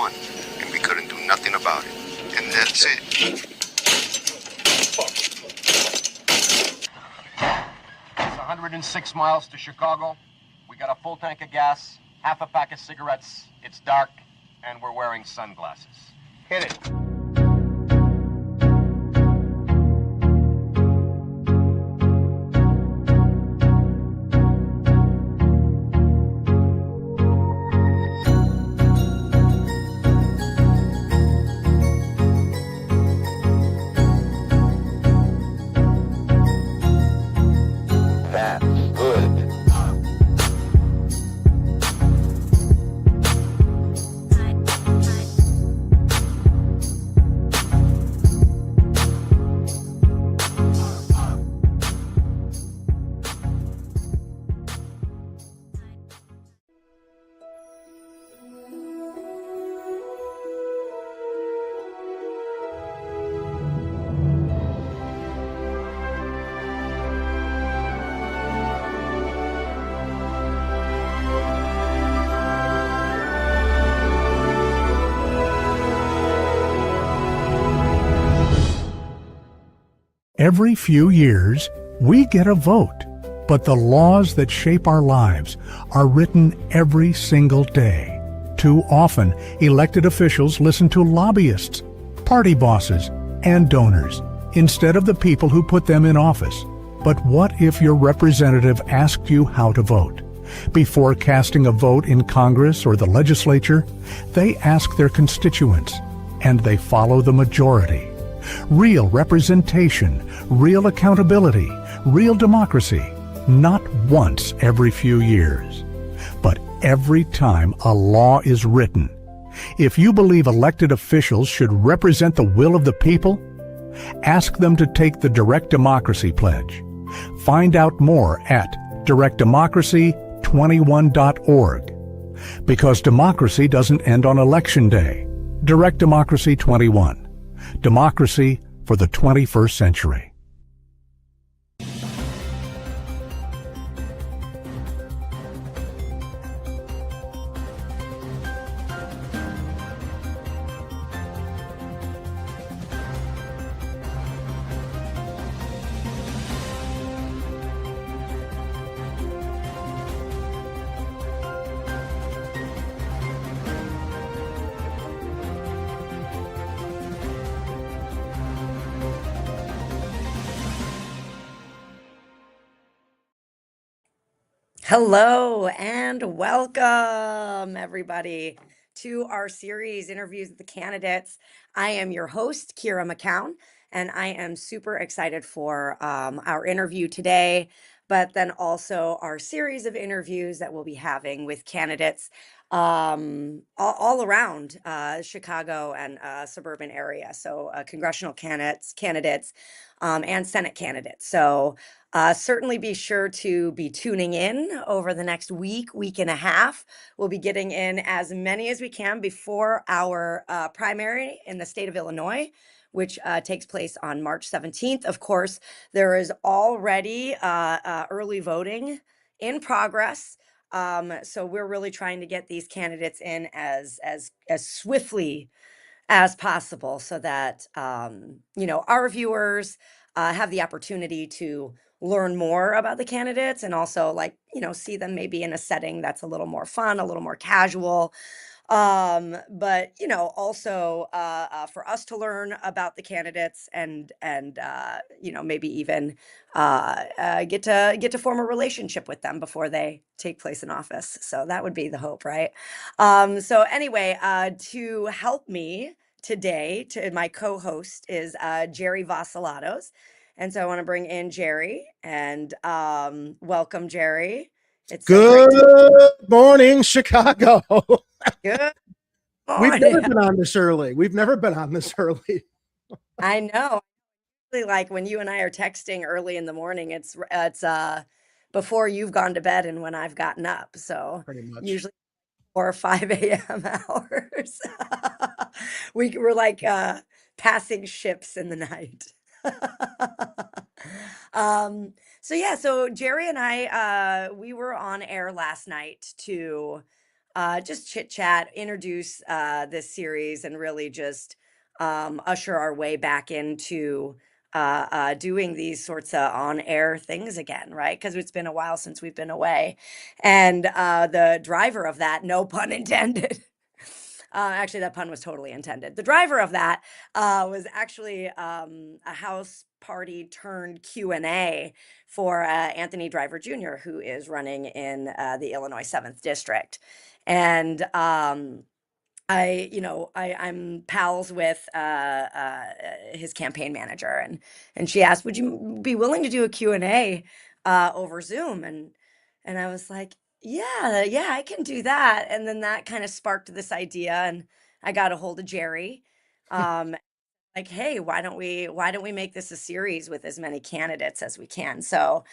one, and we couldn't do nothing about it. And that's it. It's 106 miles to Chicago. We got a full tank of gas, half a pack of cigarettes. It's dark, and we're wearing sunglasses. Hit it. Every few years, we get a vote, but the laws that shape our lives are written every single day. Too often, elected officials listen to lobbyists, party bosses, and donors instead of the people who put them in office. But what if your representative asked you how to vote? Before casting a vote in Congress or the legislature, they ask their constituents, and they follow the majority. Real representation, real accountability, real democracy, not once every few years, but every time a law is written. If you believe elected officials should represent the will of the people, ask them to take the Direct Democracy Pledge. Find out more at directdemocracy21.org. Because democracy doesn't end on Election Day. Direct Democracy 21. Democracy for the 21st century. Hello and welcome, everybody, to our series, Interviews with the Candidates. I am your host, Kira McCown, and I am super excited for our interview today, but then also our series of interviews that we'll be having with candidates all around Chicago and suburban area. So congressional candidates and Senate candidates. So certainly be sure to be tuning in over the next week and a half. We'll be getting in as many as we can before our primary in the state of Illinois, which takes place on March 17th. Of course, there is already early voting in progress. So we're really trying to get these candidates in as swiftly as possible so that, our viewers have the opportunity to learn more about the candidates and also see them maybe in a setting that's a little more fun, a little more casual. But also for us to learn about the candidates and maybe even get to form a relationship with them before they take place in office. So that would be the hope, right? So anyway, to help me today, my co-host is Jerry Vassilatos. And so I want to bring in Jerry and welcome, Jerry. It's Good morning, Chicago. Good We've morning. never been on this early. I know. Really, like when you and I are texting early in the morning, it's before you've gone to bed and when I've gotten up. So Pretty much. Usually 4 or 5 a.m. hours. We're like passing ships in the night. So Jerry and I, we were on air last night to just chit chat, introduce this series, and really just usher our way back into doing these sorts of on-air things again, right? Because it's been a while since we've been away. And the driver of that, no pun intended. Actually, that pun was totally intended. The driver of that was actually a house party turned Q&A for Anthony Driver Jr., who is running in the Illinois 7th District. And I'm pals with his campaign manager, and she asked, "Would you be willing to do a Q&A over Zoom?" And I was like, "Yeah, I can do that." And then that kind of sparked this idea, and I got a hold of Jerry. Like, hey, why don't we make this a series with as many candidates as we can? So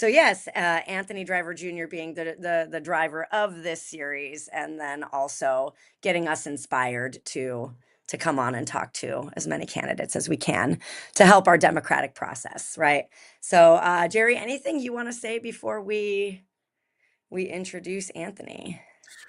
yes, Anthony Driver Jr. being the driver of this series, and then also getting us inspired to come on and talk to as many candidates as we can to help our democratic process, right? So Jerry, anything you want to say before we introduce Anthony?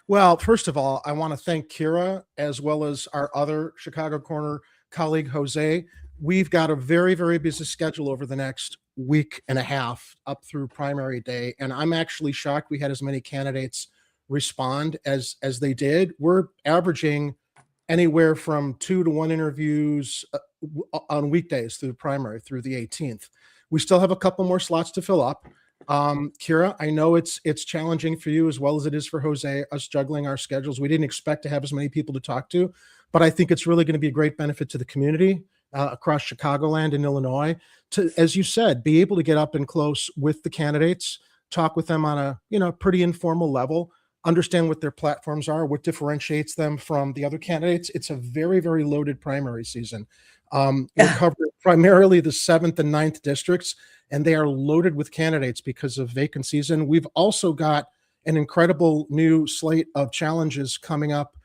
Well, first of all, I want to thank Kira as well as our other Chicago Corner colleague, Jose. We've got a very, very busy schedule over the next week and a half up through primary day. And I'm actually shocked we had as many candidates respond as they did. We're averaging anywhere from 2 to 1 interviews on weekdays through the primary through the 18th. We still have a couple more slots to fill up. Kira, I know it's challenging for you as well as it is for Jose, us juggling our schedules. We didn't expect to have as many people to talk to, but I think it's really going to be a great benefit to the community across Chicagoland and Illinois to, as you said, be able to get up and close with the candidates, talk with them on a pretty informal level, understand what their platforms are, what differentiates them from the other candidates. It's a very, very loaded primary season. We're covering primarily the 7th and 9th districts, and they are loaded with candidates because of vacancies. And we've also got an incredible new slate of challenges coming up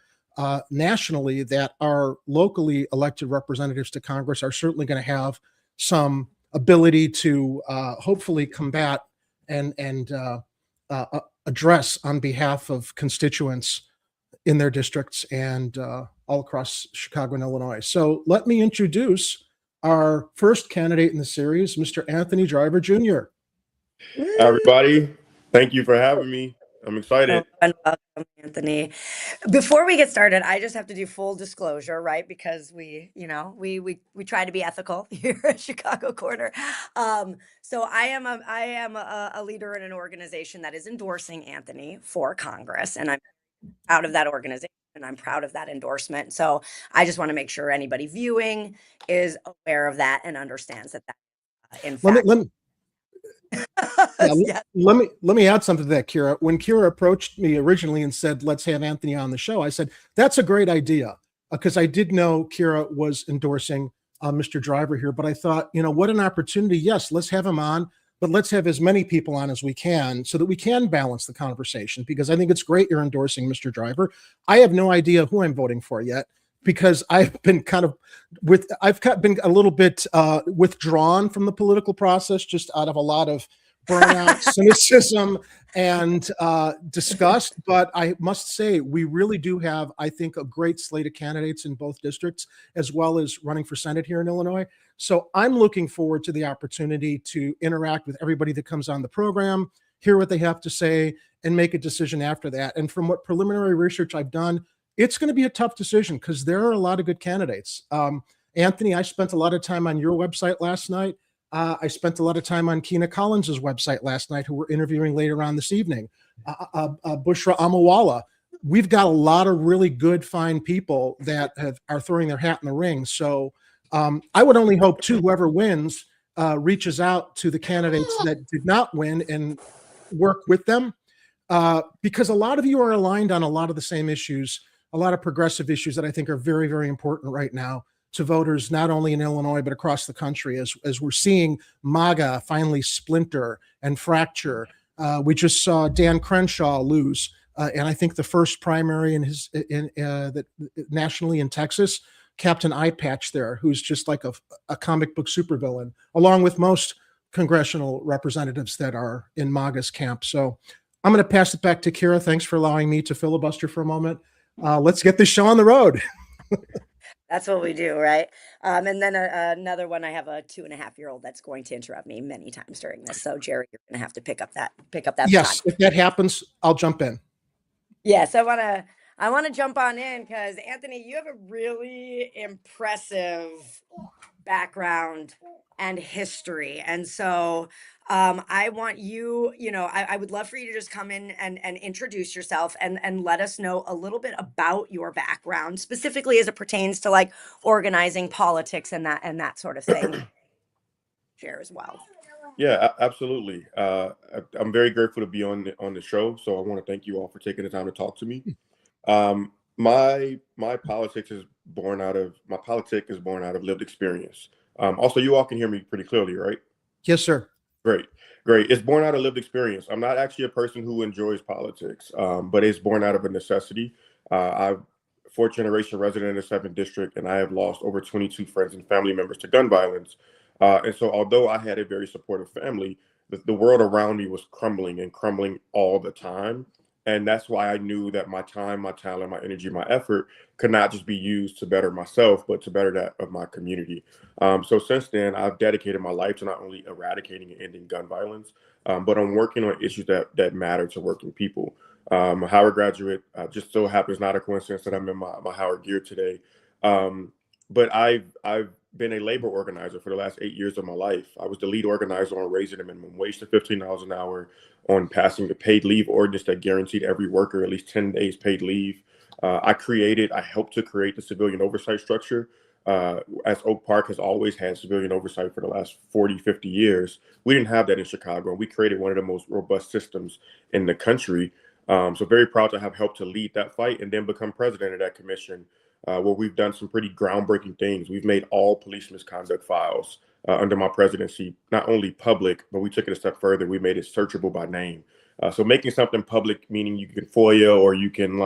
nationally that our locally elected representatives to Congress are certainly going to have some ability to hopefully combat and address on behalf of constituents in their districts and all across Chicago and Illinois. So let me introduce our first candidate in the series, Mr. Anthony Driver Jr. Everybody, thank you for having me. I'm excited. And welcome, Anthony. Before we get started, I just have to do full disclosure, right? Because we try to be ethical here at Chicago Corner. So I am a leader in an organization that is endorsing Anthony for Congress, and I'm proud of that organization, and I'm proud of that endorsement. So I just want to make sure anybody viewing is aware of that and understands that in fact. Let me add something to that, Kira. When Kira approached me originally and said, "Let's have Anthony on the show," I said, "That's a great idea," because I did know Kira was endorsing Mr. Driver here. But I thought, what an opportunity. Yes, let's have him on, but let's have as many people on as we can so that we can balance the conversation, because I think it's great you're endorsing Mr. Driver. I have no idea who I'm voting for yet, because I've been been a little bit withdrawn from the political process, just out of a lot of burnout, cynicism, and disgust. But I must say, we really do have, I think, a great slate of candidates in both districts, as well as running for Senate here in Illinois. So I'm looking forward to the opportunity to interact with everybody that comes on the program, hear what they have to say, and make a decision after that. And from what preliminary research I've done, it's going to be a tough decision because there are a lot of good candidates. Anthony, I spent a lot of time on your website last night. I spent a lot of time on Keena Collins's website last night, who we're interviewing later on this evening. Bushra Amawala. We've got a lot of really good, fine people that are throwing their hat in the ring. So I would only hope, too, whoever wins reaches out to the candidates that did not win and work with them, because a lot of you are aligned on a lot of the same issues, a lot of progressive issues that I think are very, very important right now to voters, not only in Illinois, but across the country, as we're seeing MAGA finally splinter and fracture. We just saw Dan Crenshaw lose, and I think the first primary nationally in Texas, Captain Eye Patch there, who's just like a comic book supervillain, along with most congressional representatives that are in MAGA's camp. So I'm going to pass it back to Kira. Thanks for allowing me to filibuster for a moment. Let's get this show on the road. That's what we do, right? And then another one, I have a 2.5-year-old that's going to interrupt me many times during this. So Jerry, you're going to have to pick up that Yes, baton. if that happens, I'll jump in. Yes, I want to jump on in because Anthony, you have a really impressive background and history. And so I want you, I would love for you to just come in and introduce yourself and let us know a little bit about your background, specifically as it pertains to like organizing politics and that sort of thing. Share as well. Yeah, absolutely. I'm very grateful to be on the show. So I want to thank you all for taking the time to talk to me. My politics is born out of lived experience. Also, you all can hear me pretty clearly, right? Yes, sir. Great. It's born out of lived experience. I'm not actually a person who enjoys politics, but it's born out of a necessity. I'm fourth-generation resident in the 7th District, and I have lost over 22 friends and family members to gun violence. And so although I had a very supportive family, the world around me was crumbling all the time. And that's why I knew that my time, my talent, my energy, my effort could not just be used to better myself, but to better that of my community. So since then, I've dedicated my life to not only eradicating and ending gun violence, but I'm working on issues that matter to working people. I'm a Howard graduate. Just so happens, not a coincidence that I'm in my Howard gear today. But I've been a labor organizer for the last 8 years of my life. I was the lead organizer on raising the minimum wage to $15 an hour, on passing the paid leave ordinance that guaranteed every worker at least 10 days paid leave. I helped to create the civilian oversight structure. As Oak Park has always had civilian oversight for the last 40, 50 years, we didn't have that in Chicago. And we created one of the most robust systems in the country. So very proud to have helped to lead that fight and then become president of that commission, where we've done some pretty groundbreaking things. We've made all police misconduct files under my presidency not only public, but we took it a step further. We made it searchable by name. So making something public, meaning you can FOIA or you can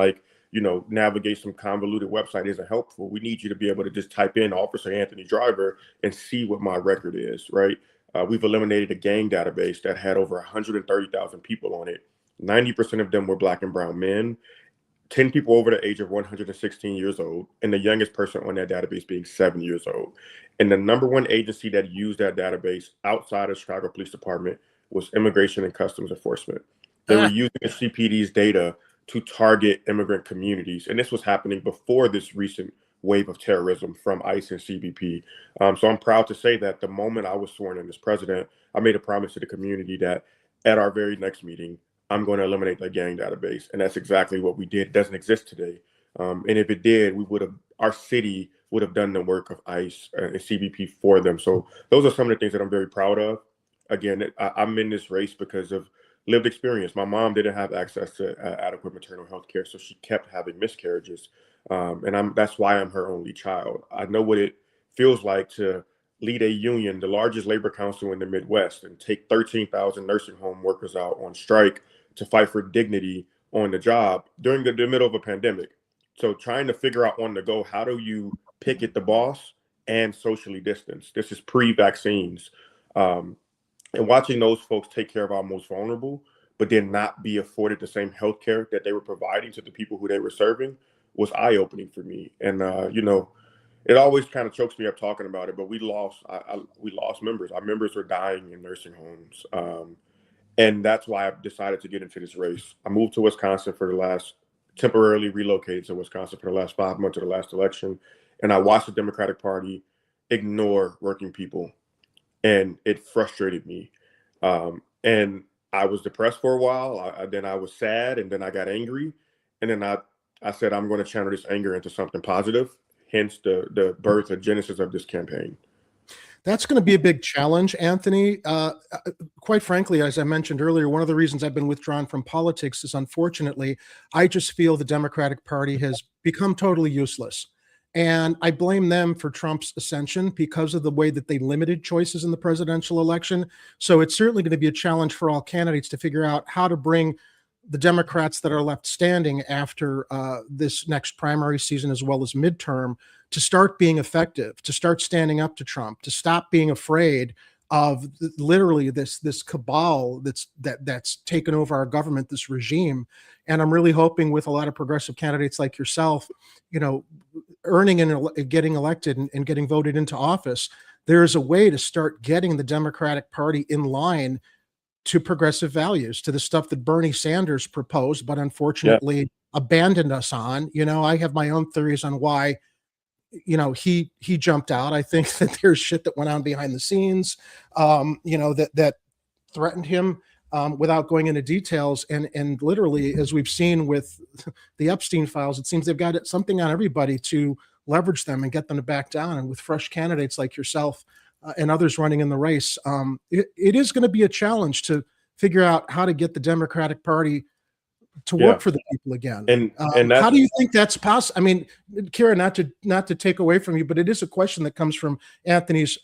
navigate some convoluted website, isn't helpful. We need you to be able to just type in Officer Anthony Driver and see what my record is, right? We've eliminated a gang database that had over 130,000 people on it. 90% of them were Black and brown men, 10 people over the age of 116 years old, and the youngest person on that database being 7 years old. And the number one agency that used that database outside of Chicago Police Department was Immigration and Customs Enforcement. They were using the CPD's data to target immigrant communities. And this was happening before this recent wave of terrorism from ICE and CBP. So I'm proud to say that the moment I was sworn in as president, I made a promise to the community that at our very next meeting, I'm going to eliminate that gang database. And that's exactly what we did. It doesn't exist today. And if it did, our city would have done the work of ICE and CBP for them. So those are some of the things that I'm very proud of. Again, I'm in this race because of lived experience. My mom didn't have access to adequate maternal health care, so she kept having miscarriages. And that's why I'm her only child. I know what it feels like to lead a union, the largest labor council in the Midwest, and take 13,000 nursing home workers out on strike to fight for dignity on the job during the middle of a pandemic. So trying to figure out on the go, how do you picket the boss and socially distance? This is pre-vaccines. And watching those folks take care of our most vulnerable, but then not be afforded the same health care that they were providing to the people who they were serving was eye-opening for me. And, it always kind of chokes me up talking about it, but we lost members. Our members were dying in nursing homes. And that's why I decided to get into this race. I moved to Wisconsin temporarily relocated to Wisconsin for the last 5 months of the last election. And I watched the Democratic Party ignore working people. And it frustrated me. And I was depressed for a while. Then I was sad, and then I got angry. And then I said, I'm going to channel this anger into something positive, hence the birth and genesis of this campaign. That's going to be a big challenge, Anthony. Quite frankly, as I mentioned earlier, one of the reasons I've been withdrawn from politics is, unfortunately, I just feel the Democratic Party has become totally useless. And I blame them for Trump's ascension because of the way that they limited choices in the presidential election. So it's certainly going to be a challenge for all candidates to figure out how to bring the Democrats that are left standing after this next primary season, as well as midterm, to start being effective, to start standing up to Trump, to stop being afraid literally this cabal that's taken over our government, this regime. And I'm really hoping with a lot of progressive candidates like yourself, earning and getting elected and getting voted into office, there's a way to start getting the Democratic Party in line to progressive values, to the stuff that Bernie Sanders proposed, but unfortunately abandoned us on. I have my own theories on why, he jumped out. I think that there's shit that went on behind the scenes, that threatened him, without going into details. And literally, as we've seen with the Epstein files, it seems they've got something on everybody to leverage them and get them to back down. And with fresh candidates like yourself, and others running in the race, it is going to be a challenge to figure out how to get the Democratic Party to work for the people again. And how do you think that's possible? I mean, Kira, not to take away from you, but it is a question that comes from Anthony's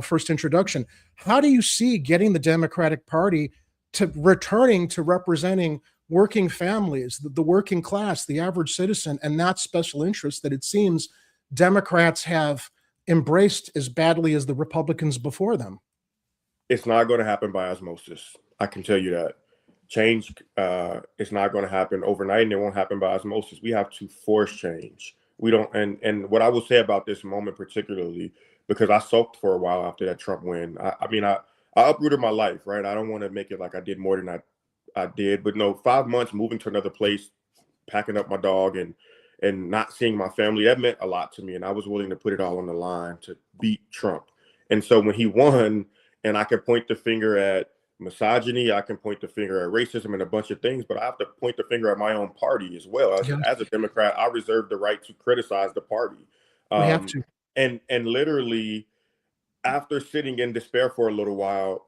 first introduction. How do you see getting the Democratic Party to returning to representing working families, the working class, the average citizen, and not special interests that it seems Democrats have embraced as badly as the Republicans before them? It's not going to happen by osmosis. I can tell you that. Change is not going to happen overnight, and it won't happen by osmosis. We have to force change. We don't. And what I will say about this moment particularly, because I sulked for a while after that Trump win. I uprooted my life, right? I don't want to make it like I did more than I did, but no, 5 months moving to another place, packing up my dog and not seeing my family, that meant a lot to me. And I was willing to put it all on the line to beat Trump. And so when he won, and I can point the finger at misogyny, I can point the finger at racism and a bunch of things, but I have to point the finger at my own party as well. As a Democrat, I reserve the right to criticize the party. We have to. And literally, after sitting in despair for a little while,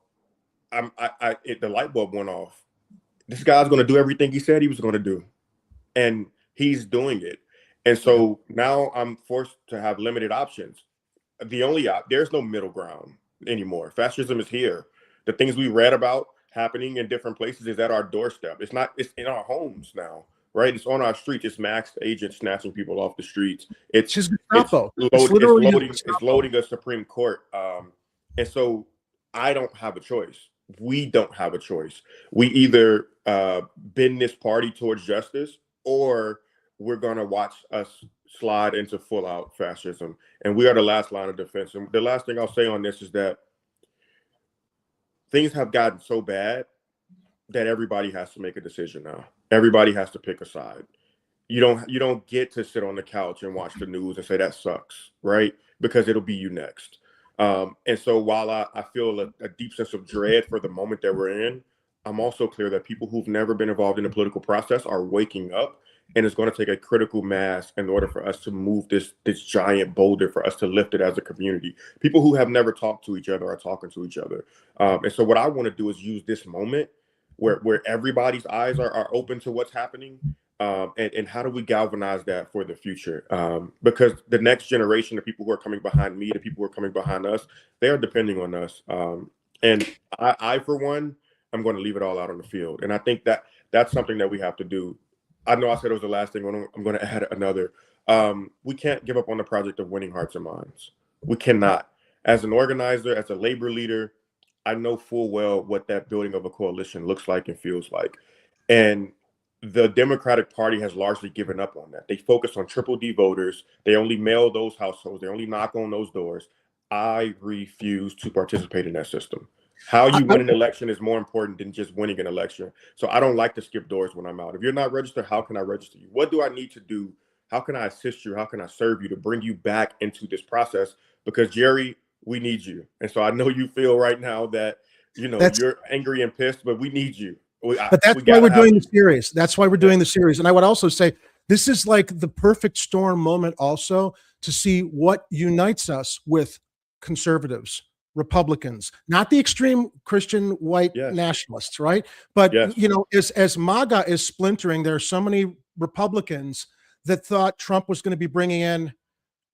the light bulb went off. This guy's going to do everything he said he was going to do. And he's doing it. And so now I'm forced to have limited options. There's no middle ground anymore. Fascism is here. The things we read about happening in different places is at our doorstep. It's in our homes now, right? It's on our streets. It's masked agents snatching people off the streets. It's loading a Supreme Court. And so I don't have a choice. We don't have a choice. We either bend this party towards justice, or we're going to watch us slide into full out fascism. And we are the last line of defense. And the last thing I'll say on this is that things have gotten so bad that everybody has to make a decision now. Everybody has to pick a side. You don't get to sit on the couch and watch the news and say that sucks, right? Because it'll be you next. And so while I feel a deep sense of dread for the moment that we're in, I'm also clear that people who've never been involved in the political process are waking up, and it's going to take a critical mass in order for us to move this giant boulder, for us to lift it as a community. People who have never talked to each other are talking to each other. And so what I want to do is use this moment where everybody's eyes are open to what's happening. And how do we galvanize that for the future? Because the next generation of people who are coming behind me, the people who are coming behind us, they are depending on us. And I, for one, I'm going to leave it all out on the field. And I think that's something that we have to do. I know I said it was the last thing. I'm going to add another. We can't give up on the project of winning hearts and minds. We cannot. As an organizer, as a labor leader, I know full well what that building of a coalition looks like and feels like. And the Democratic Party has largely given up on that. They focus on triple D voters. They only mail those households. They only knock on those doors. I refuse to participate in that system. How you win an election is more important than just winning an election. So I don't like to skip doors when I'm out. If you're not registered, how can I register you? What do I need to do? How can I assist you? How can I serve you to bring you back into this process? Because Jerry, we need you. And so I know you feel right now that, you're angry and pissed, but we need you. But that's why we're doing the series. That's why we're doing the series. And I would also say this is like the perfect storm moment also to see what unites us with conservatives, Republicans, not the extreme Christian white nationalists, right? But, as MAGA is splintering, there are so many Republicans that thought Trump was going to be bringing in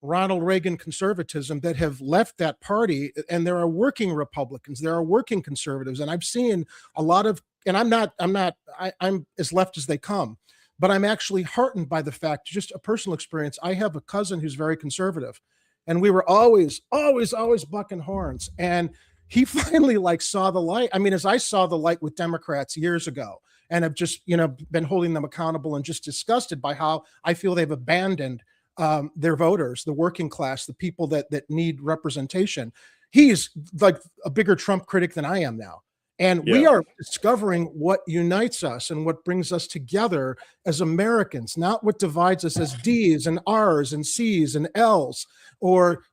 Ronald Reagan conservatism that have left that party. And there are working Republicans, there are working conservatives. And I've seen a lot of, and I'm as left as they come, but I'm actually heartened by the fact, just a personal experience. I have a cousin who's very conservative, and we were always bucking horns. And, he finally like saw the light. I mean, as I saw the light with Democrats years ago, and have just, you know, been holding them accountable and just disgusted by how I feel they've abandoned their voters, the working class, the people that need representation. He's like a bigger Trump critic than I am now. And we are discovering what unites us and what brings us together as Americans, not what divides us as D's and R's and C's and L's, or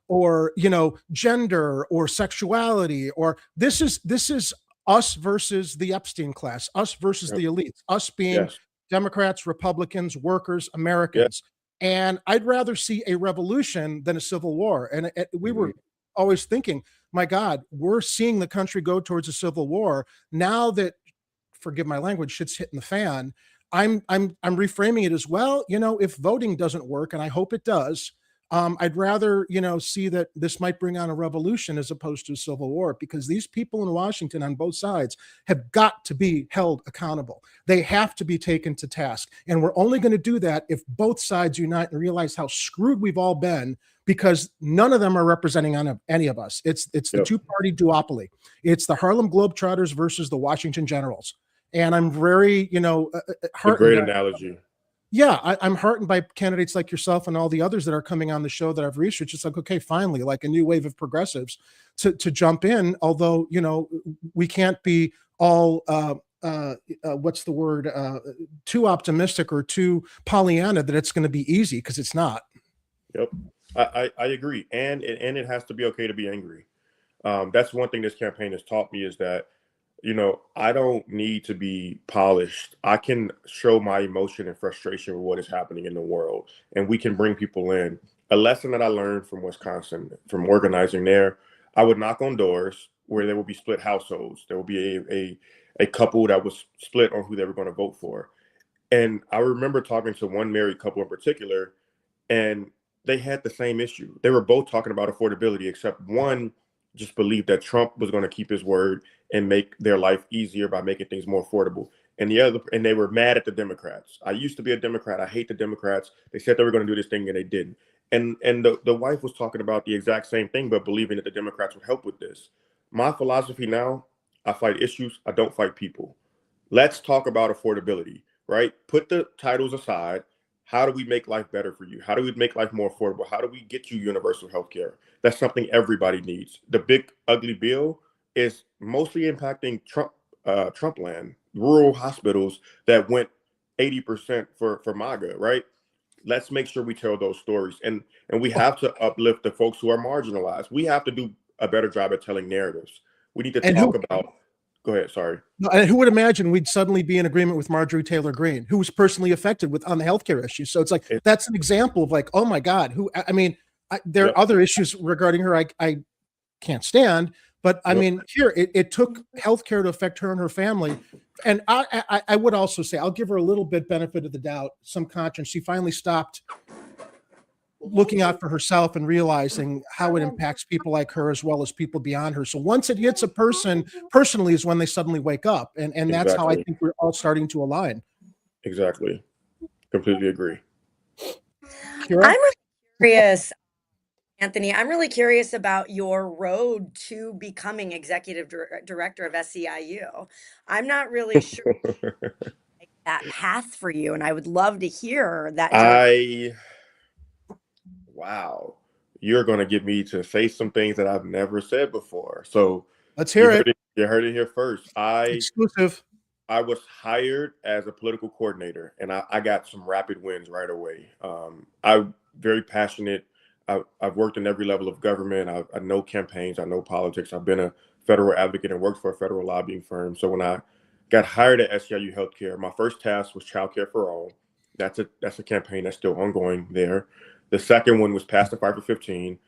you know, gender or sexuality, or this is us versus the Epstein class, us versus the elites, us being Democrats, Republicans, workers, Americans. And I'd rather see a revolution than a civil war. And we were always thinking, my God, we're seeing the country go towards a civil war. Now that, forgive my language, shit's hitting the fan, I'm reframing it as, well, you know, if voting doesn't work, and I hope it does, I'd rather, you know, see that this might bring on a revolution as opposed to a civil war, because these people in Washington on both sides have got to be held accountable. They have to be taken to task. And we're only going to do that if both sides unite and realize how screwed we've all been, because none of them are representing any of us. It's the two-party duopoly. It's the Harlem Globetrotters versus the Washington Generals. And I'm very, you know, heartened. Great analogy. Yeah, I'm heartened by candidates like yourself and all the others that are coming on the show that I've researched. It's like, okay, finally, like a new wave of progressives to jump in. Although, you know, we can't be all what's the word, too optimistic or too Pollyanna that it's going to be easy, because it's not. Yep, I agree, and it has to be okay to be angry. That's one thing this campaign has taught me, is that, you know, I don't need to be polished. I can show my emotion and frustration with what is happening in the world, and we can bring people in. A lesson that I learned from Wisconsin, from organizing there, I would knock on doors where there would be split households. There would be a couple that was split on who they were going to vote for. And I remember talking to one married couple in particular, and they had the same issue. They were both talking about affordability, except one just believed that Trump was going to keep his word and make their life easier by making things more affordable. And the other, and they were mad at the Democrats. I used to be a Democrat. I hate the Democrats. They said they were going to do this thing and they didn't. And the wife was talking about the exact same thing, but believing that the Democrats would help with this. My philosophy now, I fight issues. I don't fight people. Let's talk about affordability, right? Put the titles aside. How do we make life better for you? How do we make life more affordable? How do we get you universal health care? That's something everybody needs. The big ugly bill is mostly impacting Trump land, rural hospitals that went 80% for MAGA, right? Let's make sure we tell those stories. And we have to uplift the folks who are marginalized. We have to do a better job at telling narratives. We need to talk about, go ahead, sorry. No, and who would imagine we'd suddenly be in agreement with Marjorie Taylor Greene, who was personally affected on the healthcare issue. So it's like, that's an example of like, oh my God, there are other issues regarding her I can't stand, but I mean, here, it took healthcare to affect her and her family. And I would also say, I'll give her a little bit benefit of the doubt, some conscience. She finally stopped looking out for herself and realizing how it impacts people like her as well as people beyond her. So once it hits a person personally is when they suddenly wake up. And that's how I think we're all starting to align. Exactly. Completely agree. Kira? I'm really curious, Anthony, I'm really curious about your road to becoming executive director of SEIU. I'm not really sure that path for you, and I would love to hear that. Wow, you're going to get me to say some things that I've never said before. So let's hear it. You heard it here first. Exclusive. I was hired as a political coordinator, and I got some rapid wins right away. I'm very passionate. I've worked in every level of government. I know campaigns. I know politics. I've been a federal advocate and worked for a federal lobbying firm. So when I got hired at SEIU Healthcare, my first task was Child Care for All. That's a campaign that's still ongoing there. The second one was Pass the Fight for 15.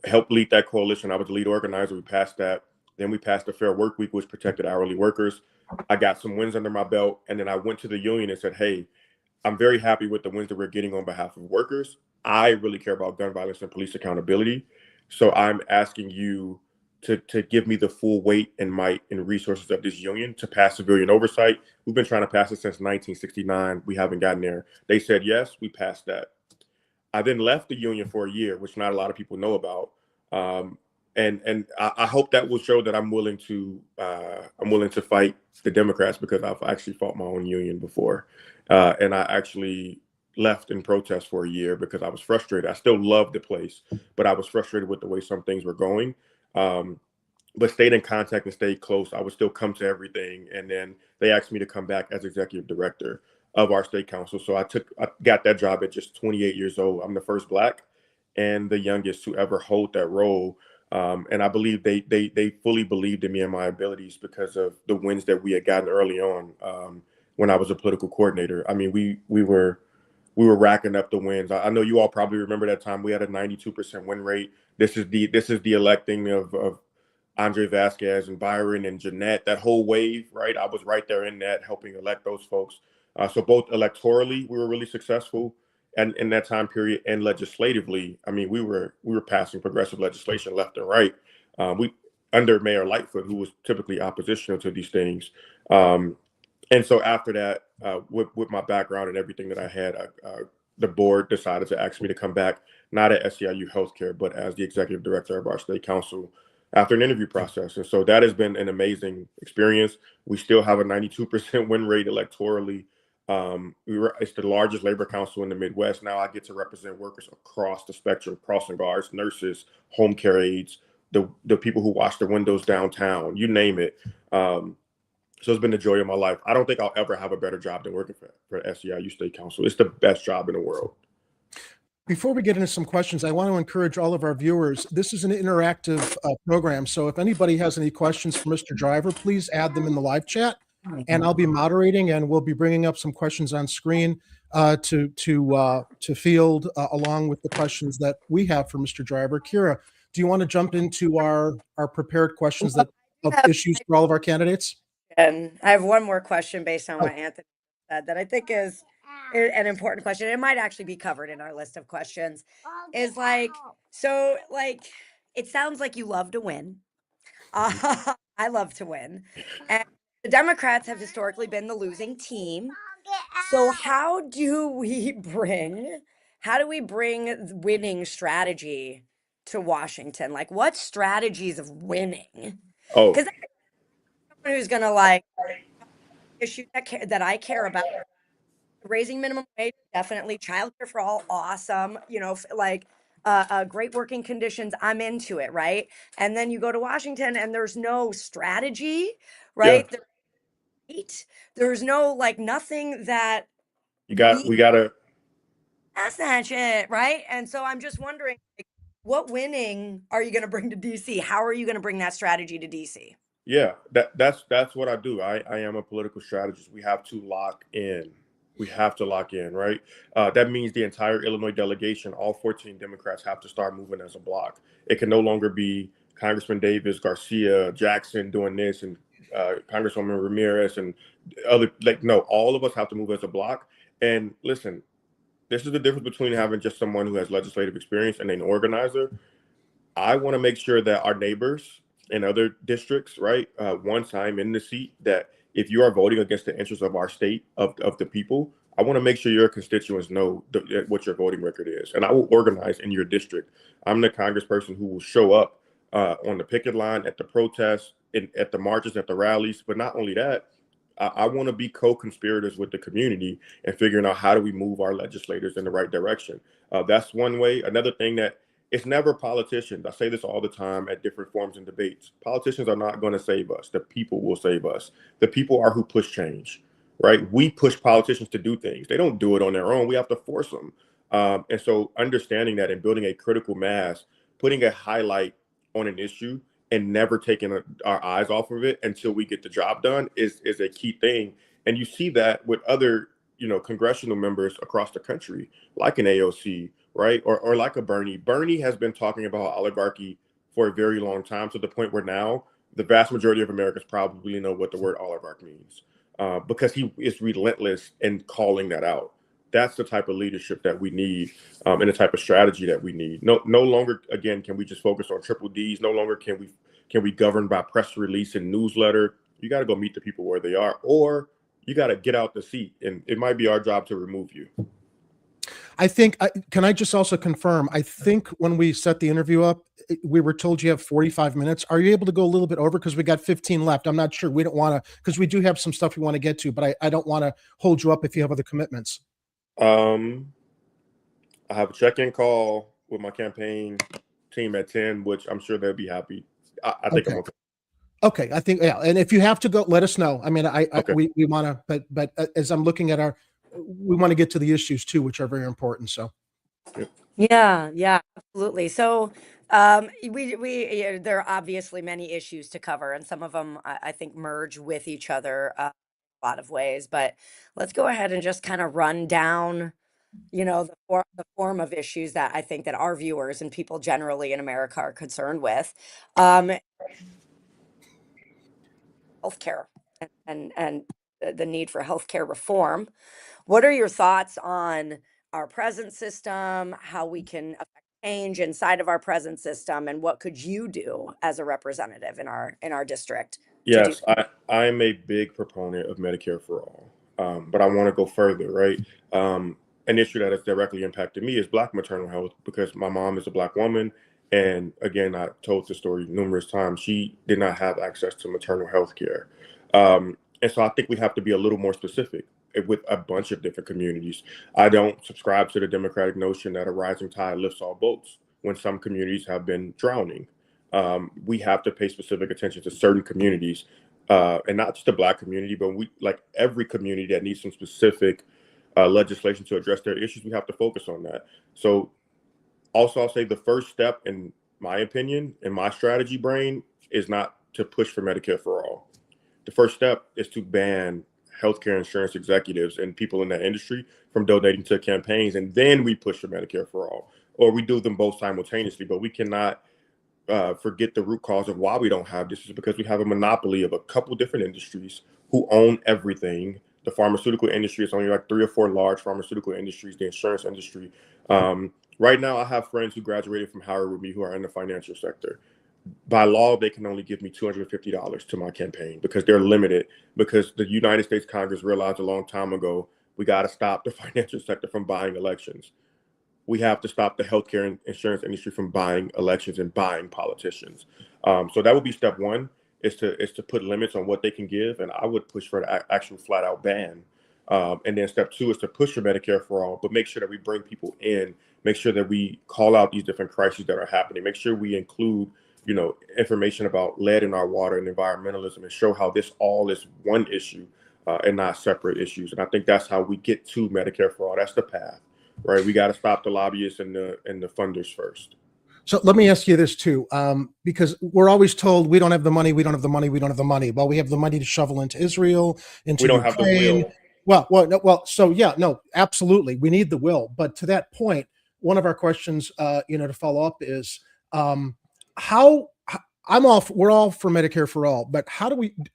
Helped lead that coalition. I was the lead organizer. We passed that. Then we passed the Fair Work Week, which protected hourly workers. I got some wins under my belt. And then I went to the union and said, hey, I'm very happy with the wins that we're getting on behalf of workers. I really care about gun violence and police accountability. So I'm asking you to give me the full weight and might and resources of this union to pass civilian oversight. We've been trying to pass it since 1969. We haven't gotten there. They said yes, we passed that. I then left the union for a year, which not a lot of people know about. I hope that will show that I'm willing to fight the Democrats, because I've actually fought my own union before, and I actually left in protest for a year because I was frustrated. I still loved the place, but I was frustrated with the way some things were going. But stayed in contact and stayed close. I would still come to everything, and then they asked me to come back as executive director of our state council. So I got that job at just 28 years old. I'm the first Black and the youngest to ever hold that role. And I believe they fully believed in me and my abilities because of the wins that we had gotten early on, when I was a political coordinator. I mean, we were racking up the wins. I know you all probably remember that time we had a 92% win rate. This is the electing of Andre Vasquez and Byron and Jeanette, that whole wave, right? I was right there in that, helping elect those folks. So both electorally, we were really successful, and in that time period, and legislatively, I mean, we were passing progressive legislation left and right. We under Mayor Lightfoot, who was typically oppositional to these things. And so after that, with my background and everything that I had, the board decided to ask me to come back, not at SEIU Healthcare, but as the executive director of our state council after an interview process. And so that has been an amazing experience. We still have a 92% win rate electorally. It's the largest labor council in the Midwest. Now I get to represent workers across the spectrum: crossing guards, nurses, home care aides, the people who wash the windows downtown, you name it. So it's been the joy of my life. I don't think I'll ever have a better job than working for SEIU State Council. It's the best job in the world. Before we get into some questions, I want to encourage all of our viewers. This is an interactive program. So if anybody has any questions for Mr. Driver, please add them in the live chat, and I'll be moderating, and we'll be bringing up some questions on screen to field along with the questions that we have for Mr. Driver. Kira, do you want to jump into our prepared questions of issues for all of our candidates? And I have one more question based on what Anthony said that I think is an important question. It might actually be covered in our list of questions. Is like, so like, it sounds like you love to win. I love to win. And the Democrats have historically been the losing team. So how do we bring winning strategy to Washington? Like, what strategies of winning? Oh, Because someone who's gonna like issues that I care about. Raising minimum wage, definitely. Childcare for all, awesome. You know, great working conditions. I'm into it, right? And then you go to Washington, and there's no strategy, right? There's no like nothing that we gotta. That's that shit, right? And so I'm just wondering, like, what winning are you going to bring to DC? How are you going to bring that strategy to DC? Yeah, that's what I do. I am a political strategist. We have to lock in. Right? That means the entire Illinois delegation, all 14 Democrats, have to start moving as a block. It can no longer be Congressman Davis, Garcia, Jackson doing this, and Congresswoman Ramirez and other. Like, no, all of us have to move as a block. And listen, this is the difference between having just someone who has legislative experience and an organizer. I want to make sure that our neighbors in other districts, right, once I'm in the seat, that if you are voting against the interests of our state, of the people, I want to make sure your constituents know what your voting record is. And I will organize in your district. I'm the congressperson who will show up on the picket line, at the protests, at the marches, at the rallies. But not only that, I want to be co-conspirators with the community and figuring out how do we move our legislators in the right direction. That's one way. Another thing that it's never politicians. I say this all the time at different forums and debates. Politicians are not going to save us. The people will save us. The people are who push change, right? We push politicians to do things. They don't do it on their own. We have to force them. And so understanding that and building a critical mass, putting a highlight on an issue and never taking our eyes off of it until we get the job done is a key thing. And you see that with other, congressional members across the country, like an AOC, right? Or like a Bernie. Bernie has been talking about oligarchy for a very long time, to the point where now the vast majority of Americans probably know what the word oligarch means, because he is relentless in calling that out. That's the type of leadership that we need, and the type of strategy that we need. No longer, again, can we just focus on triple Ds. No longer can we govern by press release and newsletter. You got to go meet the people where they are, or you got to get out the seat, and it might be our job to remove you. I think, can I just also confirm, I think when we set the interview up, we were told you have 45 minutes. Are you able to go a little bit over? Because we got 15 left. I'm not sure. We don't want to, because we do have some stuff we want to get to, but I don't want to hold you up if you have other commitments. I have a check-in call with my campaign team at 10, which I'm sure they'll be happy. I think Okay. I'm okay. Okay, I think, yeah, and if you have to go, let us know. I mean, Okay. we want to, but as I'm looking at we want to get to the issues too, which are very important. So, Yeah, absolutely. So, there are obviously many issues to cover, and some of them I think merge with each other a lot of ways. But let's go ahead and just kind of run down, the form of issues that I think that our viewers and people generally in America are concerned with. Healthcare and the need for healthcare reform. What are your thoughts on our present system, how we can affect change inside of our present system, and what could you do as a representative in our district to do? Yes, I'm a big proponent of Medicare for all, but I want to go further, right? An issue that has directly impacted me is Black maternal health because my mom is a Black woman. And again, I told the story numerous times. She did not have access to maternal health care. And so I think we have to be a little more specific with a bunch of different communities. I don't subscribe to the Democratic notion that a rising tide lifts all boats when some communities have been drowning. We have to pay specific attention to certain communities, and not just the Black community, but we like every community that needs some specific legislation to address their issues. We have to focus on that. So also, I'll say the first step, in my opinion, in my strategy brain, is not to push for Medicare for all. The first step is to ban healthcare insurance executives and people in that industry from donating to campaigns, and then we push for Medicare for all, or we do them both simultaneously. But we cannot forget the root cause of why we don't have this is because we have a monopoly of a couple different industries who own everything. The pharmaceutical industry is only like 3 or 4 large pharmaceutical industries, the insurance industry. Right now, I have friends who graduated from Howard with me who are in the financial sector. By law, they can only give me $250 to my campaign because they're limited, because the United States Congress realized a long time ago, we got to stop the financial sector from buying elections. We have to stop the healthcare and insurance industry from buying elections and buying politicians. So that would be step one, is to put limits on what they can give. And I would push for an actual flat out ban. And then step two is to push for Medicare for all, but make sure that we bring people in, make sure that we call out these different crises that are happening, make sure we include, information about lead in our water and environmentalism, and show how this all is one issue and not separate issues. And I think that's how we get to Medicare for all. That's the path, right? We got to stop the lobbyists and the funders first. So let me ask you this too, because we're always told we don't have the money, we don't have the money, we don't have the money. Well, we have the money to shovel into Israel, into We don't Ukraine. have the will. So yeah, no, absolutely, we need the will. But to that point, one of our questions, to follow up is, we're all for Medicare for all, but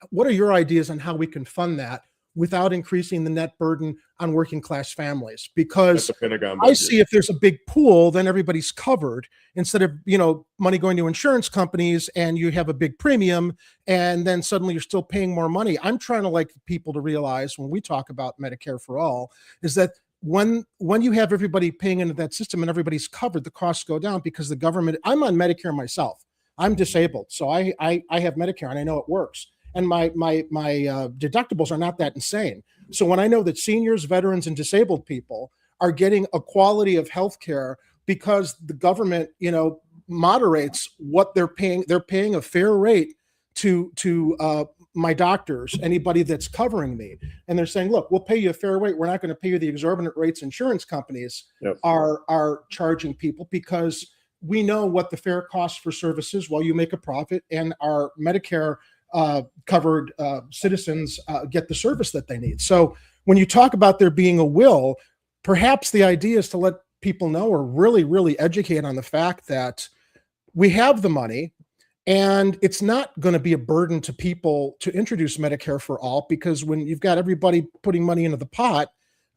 what are your ideas on how we can fund that without increasing the net burden on working class families? Because I see if there's a big pool, then everybody's covered, instead of, money going to insurance companies and you have a big premium and then suddenly you're still paying more money. I'm trying to people to realize when we talk about Medicare for all is that when you have everybody paying into that system and everybody's covered, the costs go down because the government, I'm on Medicare myself. I'm disabled. So I have Medicare and I know it works. And my deductibles are not that insane. So when I know that seniors, veterans, and disabled people are getting a quality of healthcare because the government, moderates what they're paying a fair rate to my doctors, anybody that's covering me. And they're saying, look, we'll pay you a fair rate. We're not going to pay you the exorbitant rates insurance companies are charging people, because we know what the fair cost for services while you make a profit, and our Medicare covered citizens get the service that they need. So when you talk about there being a will, perhaps the idea is to let people know, or really, really educate on the fact that we have the money and it's not going to be a burden to people to introduce Medicare for all, because when you've got everybody putting money into the pot,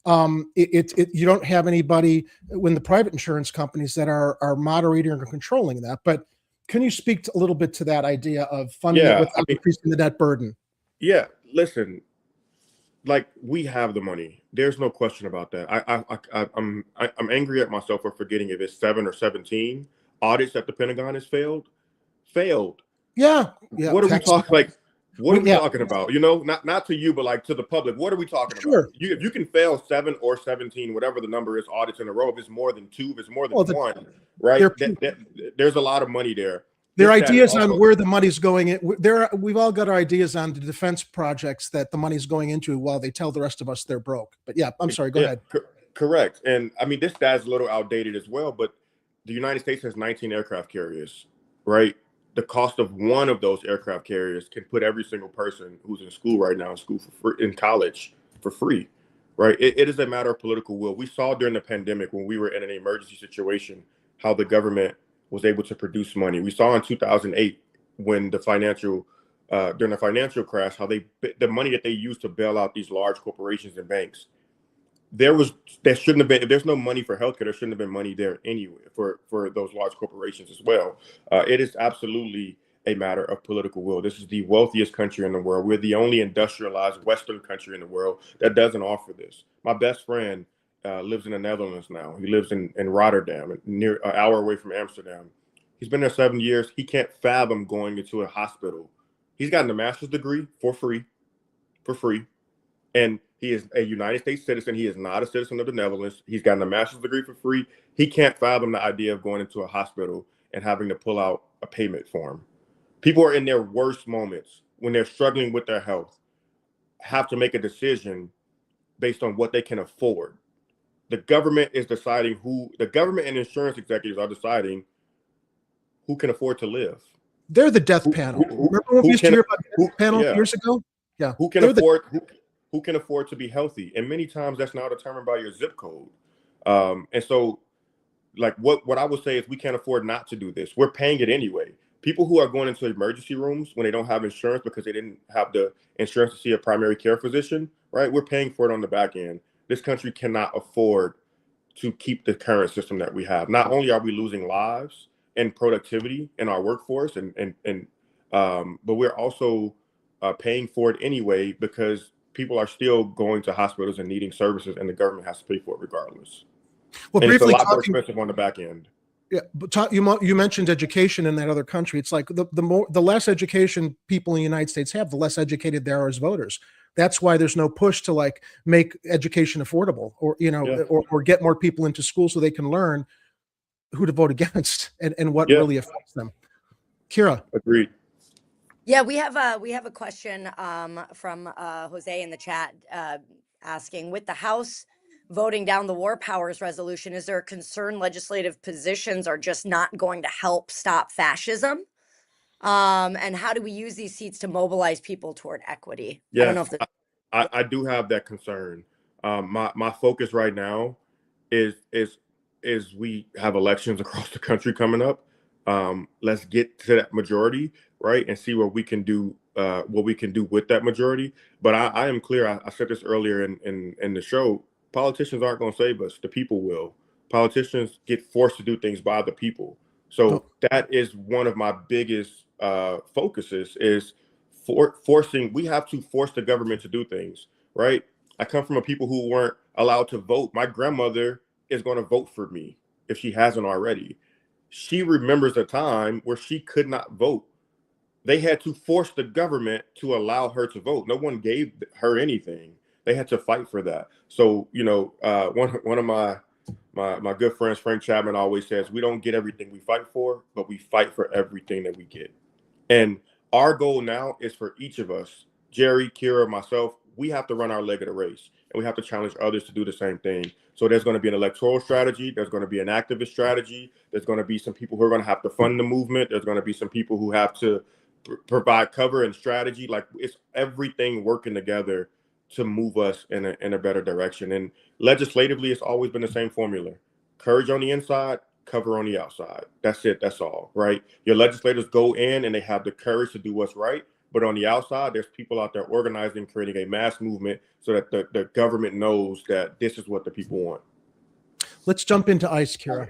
you don't have anybody when the private insurance companies that are moderating or controlling that. But can you speak a little bit to that idea of funding it without increasing the net burden? Yeah, listen, like, we have the money. There's no question about that. I'm angry at myself for forgetting if it's 7 or 17 audits that the Pentagon has failed. Yeah. What are we talking like? What are we Yeah. talking about? You know, not to you, but like to the public. What are we talking Sure. about? If you can fail 7 or 17, whatever the number is, audits in a row, if it's more than 2, if it's more than one, right? There's a lot of money there. Their ideas on where the money's going. We've all got our ideas on the defense projects that the money's going into while they tell the rest of us they're broke. But yeah, I'm sorry, go ahead. Correct. And I mean, this stat's a little outdated as well, but the United States has 19 aircraft carriers, right? The cost of one of those aircraft carriers can put every single person who's in school right now in college for free, right? It is a matter of political will. We saw during the pandemic, when we were in an emergency situation, how the government was able to produce money. We saw in 2008 when during the financial crash, how the money that they used to bail out these large corporations and banks, there shouldn't have been, if there's no money for healthcare, there shouldn't have been money there anyway for those large corporations as well. It is absolutely a matter of political will. This is the wealthiest country in the world. We're the only industrialized Western country in the world that doesn't offer this. My best friend lives in the Netherlands now. He lives in Rotterdam, near an hour away from Amsterdam. He's been there 7 years. He can't fathom going into a hospital. He's gotten a master's degree for free. And he is a United States citizen. He is not a citizen of the Netherlands. He's gotten a master's degree for free. He can't fathom the idea of going into a hospital and having to pull out a payment form. People are in their worst moments when they're struggling with their health, have to make a decision based on what they can afford. The government is deciding the government and insurance executives are deciding who can afford to live. They're the death panel. Remember when we used to hear about the death panel years ago? Yeah. Who can afford to be healthy? And many times that's now determined by your zip code. And so, like, what I would say is we can't afford not to do this. We're paying it anyway. People who are going into emergency rooms when they don't have insurance because they didn't have the insurance to see a primary care physician, right? We're paying for it on the back end. This country cannot afford to keep the current system that we have. Not only are we losing lives and productivity in our workforce, but we're also paying for it anyway because people are still going to hospitals and needing services, and the government has to pay for it regardless. Well, and briefly, it's a lot more expensive on the back end. Yeah, but you mentioned education in that other country. It's like the less education people in the United States have, the less educated they are as voters. That's why there's no push to like make education affordable, or or get more people into school so they can learn who to vote against and what really affects them. Kira. Agreed. Yeah, we have a question from Jose in the chat asking, with the House voting down the War Powers resolution, is there a concern legislative positions are just not going to help stop fascism? And how do we use these seats to mobilize people toward equity? Yeah, I don't know if I do have that concern. My focus right now is we have elections across the country coming up. Let's get to that majority, right, and see what we can do with that majority. But I am clear. I said this earlier in the show. Politicians aren't going to save us. The people will. Politicians get forced to do things by the people. So that is one of my biggest focuses is forcing. We have to force the government to do things, right? I come from a people who weren't allowed to vote. My grandmother is going to vote for me if she hasn't already. She remembers a time where she could not vote. They had to force the government to allow her to vote. No one gave her anything. They had to fight for that. So, one of my good friends, Frank Chapman, always says, we don't get everything we fight for, but we fight for everything that we get. And our goal now is for each of us, Jerry, Kira, myself, we have to run our leg of the race, and we have to challenge others to do the same thing. So there's going to be an electoral strategy. There's going to be an activist strategy. There's going to be some people who are going to have to fund the movement. There's going to be some people who have to provide cover and strategy. Like, it's everything working together to move us in a better direction. And legislatively, it's always been the same formula: courage on the inside, cover on the outside. That's it. That's all, right? Your legislators go in and they have the courage to do what's right. But on the outside, there's people out there organizing, creating a mass movement so that the government knows that this is what the people want. Let's jump into ICE, Kira.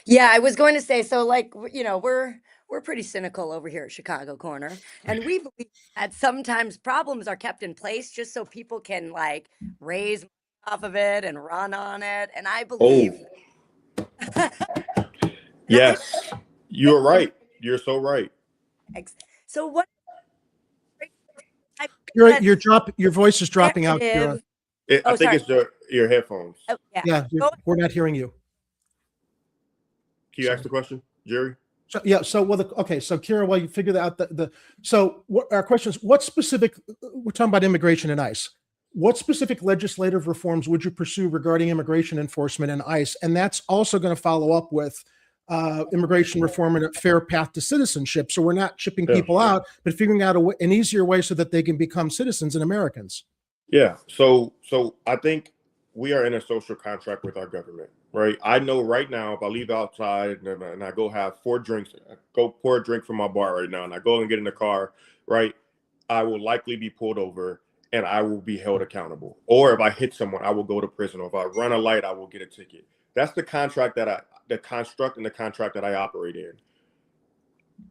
Yeah, I was going to say, so like, we're we're pretty cynical over here at Chicago Corner, and we believe that sometimes problems are kept in place just so people can like raise money off of it and run on it. And I believe, Oh, yes, you're right. You're so right. So what? Your voice is dropping out, Kira. I think it's your headphones. Oh, yeah. Yeah, we're not hearing you. Can you ask the question, Jerry? So, yeah. So, so Kira, while you figure that out, so what our question is, what specific, we're talking about immigration and ICE. What specific legislative reforms would you pursue regarding immigration enforcement and ICE? And that's also going to follow up with immigration reform and a fair path to citizenship. So we're not shipping people out, but figuring out an easier way so that they can become citizens and Americans. Yeah. So I think we are in a social contract with our government, right? I know right now if I leave outside and I go have 4 drinks, I go pour a drink from my bar right now, and I go and get in the car, right? I will likely be pulled over and I will be held accountable. Or if I hit someone, I will go to prison. Or if I run a light, I will get a ticket. That's the contract the construct and the contract that I operate in.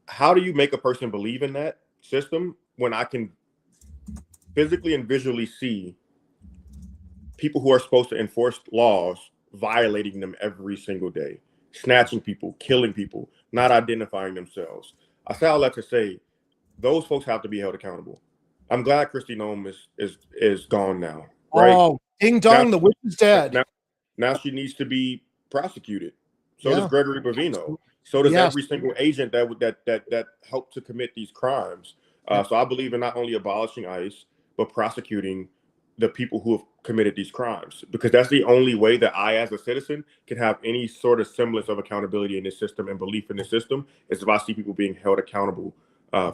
How do you make a person believe in that system when I can physically and visually see people who are supposed to enforce laws violating them every single day, snatching people, killing people, not identifying themselves? I say all that to say those folks have to be held accountable. I'm glad Kristi Noem is gone now. Right? Oh, ding dong, the witch is dead. Now she needs to be prosecuted. So does Gregory Bavino. So does every single agent that helped to commit these crimes. So I believe in not only abolishing ICE, but prosecuting the people who have committed these crimes, because that's the only way that I, as a citizen, can have any sort of semblance of accountability in this system and belief in the system, is if I see people being held accountable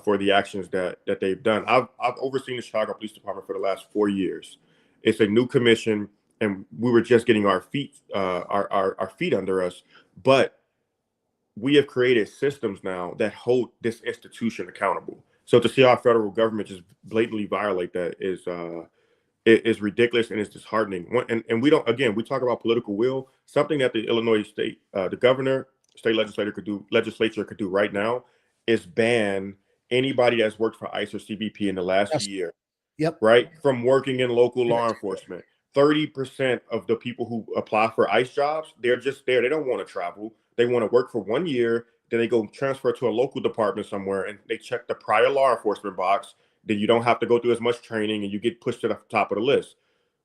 for the actions that they've done. I've overseen the Chicago Police Department for the last 4 years. It's a new commission, and we were just getting our feet under us, but we have created systems now that hold this institution accountable. So to see our federal government just blatantly violate that is ridiculous, and it's disheartening. And we don't, again, we talk about political will. Something that the Illinois state, the governor, state legislature could do right now is ban anybody that's worked for ICE or CBP in the last year. Yep. Right? From working in local law enforcement. 30% of the people who apply for ICE jobs, they're just there. They don't want to travel. They want to work for 1 year. Then they go transfer to a local department somewhere, and they check the prior law enforcement box. Then you don't have to go through as much training, and you get pushed to the top of the list.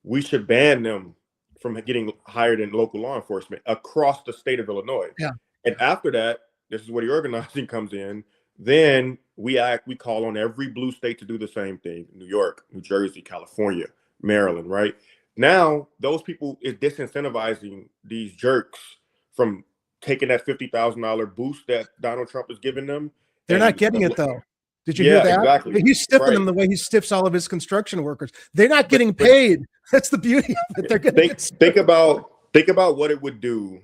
We should ban them from getting hired in local law enforcement across the state of Illinois. Yeah. And after that, this is where the organizing comes in. Then we call on every blue state to do the same thing. New York, New Jersey, California, Maryland, right? Now, those people is disincentivizing these jerks from taking that $50,000 boost that Donald Trump is giving them. They're not getting it, though. Did you hear that? Exactly. He's stiffing them the way he stiffs all of his construction workers. They're not getting paid. That's the beauty of it. They're getting think about what it would do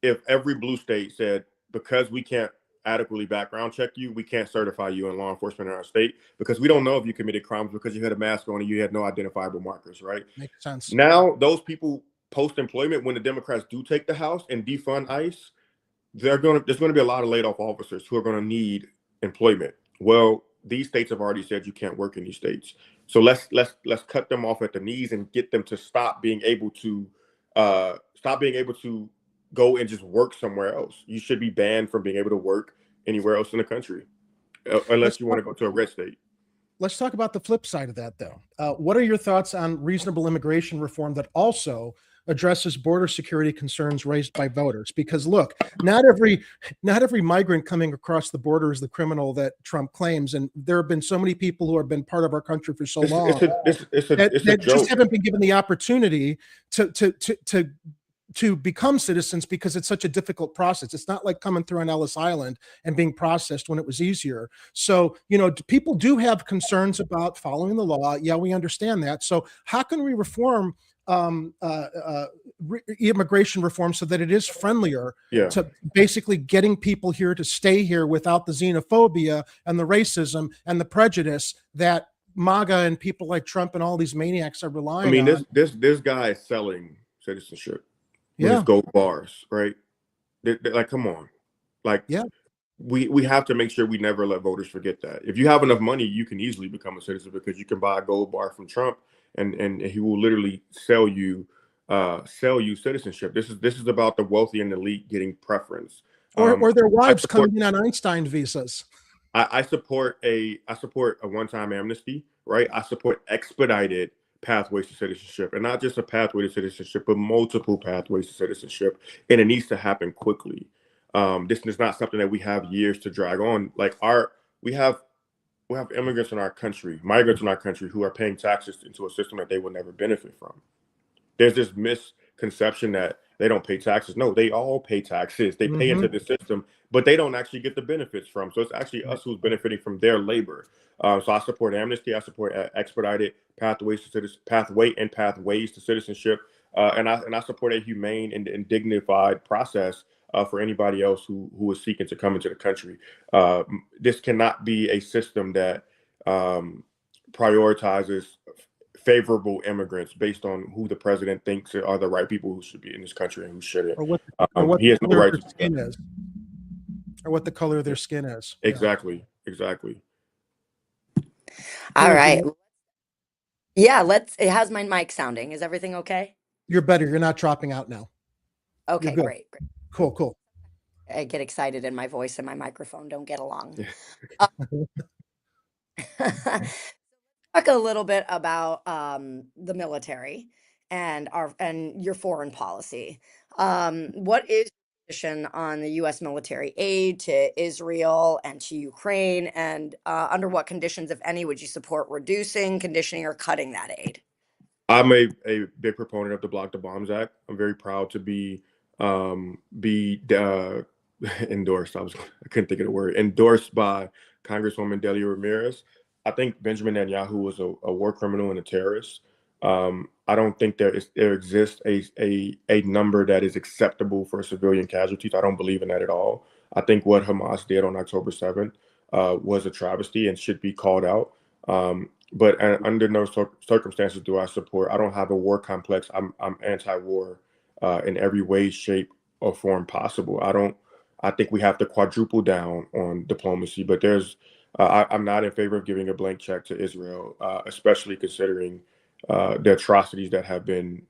if every blue state said, because we can't adequately background check you, we can't certify you in law enforcement in our state, because we don't know if you committed crimes because you had a mask on and you had no identifiable markers, right? Makes sense. Now, those people post-employment, when the Democrats do take the House and defund ICE, there's going to be a lot of laid off officers who are going to need employment. Well, these states have already said you can't work in these states. So let's cut them off at the knees and get them to stop being able to go and just work somewhere else. You should be banned from being able to work anywhere else in the country, unless you want to go to a red state. Let's talk about the flip side of that, though. What are your thoughts on reasonable immigration reform that also addresses border security concerns raised by voters? Because look, not every migrant coming across the border is the criminal that Trump claims, and there have been so many people who have been part of our country for so long that just haven't been given the opportunity to become citizens, because it's such a difficult process. It's not like coming through on Ellis Island and being processed when it was easier. So, people do have concerns about following the law. Yeah, we understand that. So how can we reform immigration reform so that it is friendlier to basically getting people here to stay here without the xenophobia and the racism and the prejudice that MAGA and people like Trump and all these maniacs are relying on? This guy is selling citizenship. His gold bars, right? They're like, come on, we have to make sure we never let voters forget that. If you have enough money, you can easily become a citizen because you can buy a gold bar from Trump, and he will literally sell you citizenship. This is about the wealthy and elite getting preference. Or their wives support, coming in on Einstein visas. I support a one-time amnesty, right? I support expedited pathways to citizenship, and not just a pathway to citizenship, but multiple pathways to citizenship, and it needs to happen quickly. This is not something that we have years to drag on. Like we have immigrants in our country, migrants in our country who are paying taxes into a system that they will never benefit from. There's this misconception that they don't pay taxes. No, they all pay taxes. They pay into the system, but they don't actually get the benefits from. So it's actually us who's benefiting from their labor. So I support amnesty. I support expedited pathways to citizenship, and I support a humane and dignified process for anybody else who is seeking to come into the country. This cannot be a system that prioritizes favorable immigrants based on who the president thinks are the right people who should be in this country and who shouldn't. Or what He has no right to skin is. Or what the color of their skin is. Exactly. All right. Yeah, how's my mic sounding? Is everything okay? You're better. You're not dropping out now. Okay, great. Cool. I get excited and my voice and my microphone don't get along. Talk a little bit about the military and your foreign policy. What is your position on the U.S. military aid to Israel and to Ukraine, and under what conditions, if any, would you support reducing, conditioning, or cutting that aid? I'm a big proponent of the Block the Bombs Act. I'm very proud to be endorsed. I couldn't think of the word. Endorsed by Congresswoman Delia Ramirez. I think Benjamin Netanyahu was a war criminal and a terrorist. I don't think there exists a number that is acceptable for civilian casualties. I don't believe in that at all. I think what Hamas did on October 7th was a travesty and should be called out. But under no circumstances do I support. I don't have a war complex. I'm anti-war in every way, shape, or form possible. I think we have to quadruple down on diplomacy. But I'm not in favor of giving a blank check to Israel, especially considering the atrocities that have been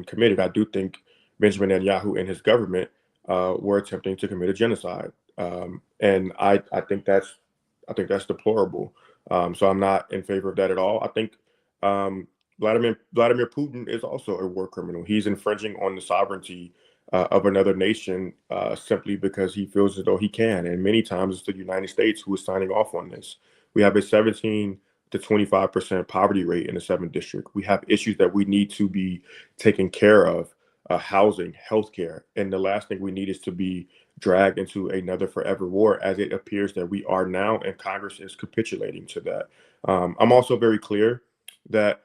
committed. I do think Benjamin Netanyahu and his government were attempting to commit a genocide, and I think that's deplorable. So I'm not in favor of that at all. I think Vladimir Putin is also a war criminal. He's infringing on the sovereignty of another nation simply because he feels as though he can. And many times it's the United States who is signing off on this. We have a 17 to 25% poverty rate in the 7th district. We have issues that we need to be taken care of, housing, healthcare. And the last thing we need is to be dragged into another forever war, as it appears that we are now, and Congress is capitulating to that. I'm also very clear that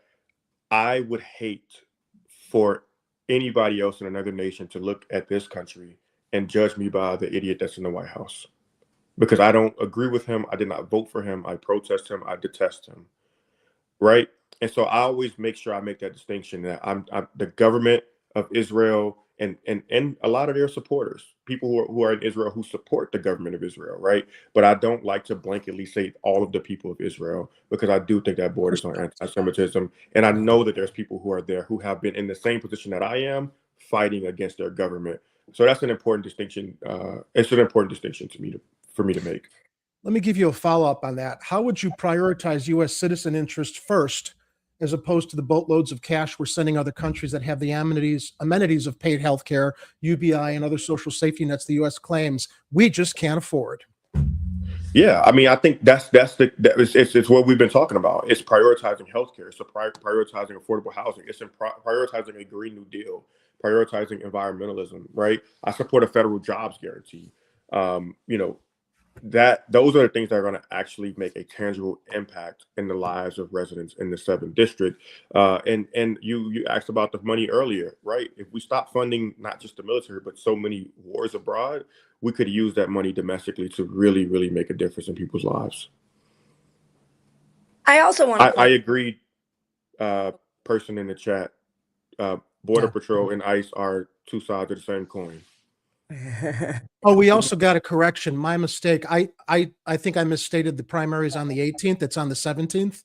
I would hate for anybody else in another nation to look at this country and judge me by the idiot that's in the White House, because I don't agree with him. I did not vote for him. I protest him. I detest him. Right. And so I always make sure I make that distinction that I'm the government of Israel and a lot of their supporters, people who are in Israel who support the government of Israel. Right. But I don't like to blanketly say all of the people of Israel, because I do think that borders on anti-Semitism. And I know that there's people who are there who have been in the same position that I am, fighting against their government. So that's an important distinction. It's an important distinction for me to make. Let me give you a follow-up on that. How would you prioritize U.S. citizen interest first, as opposed to the boatloads of cash we're sending other countries that have the amenities of paid health care, UBI, and other social safety nets the U.S. claims we just can't afford? Yeah, I mean, I think it's what we've been talking about. It's prioritizing healthcare. It's prioritizing affordable housing. It's prioritizing a Green New Deal, prioritizing environmentalism. Right. I support a federal jobs guarantee. Those are the things that are going to actually make a tangible impact in the lives of residents in the 7th district. And you asked about the money earlier, right? If we stop funding not just the military, but so many wars abroad, we could use that money domestically to really, really make a difference in people's lives. I also want to. I agreed. Person in the chat, Border Patrol and ICE are two sides of the same coin. Oh, we also got a correction. My mistake. I think I misstated the primaries on the 18th. It's on the 17th.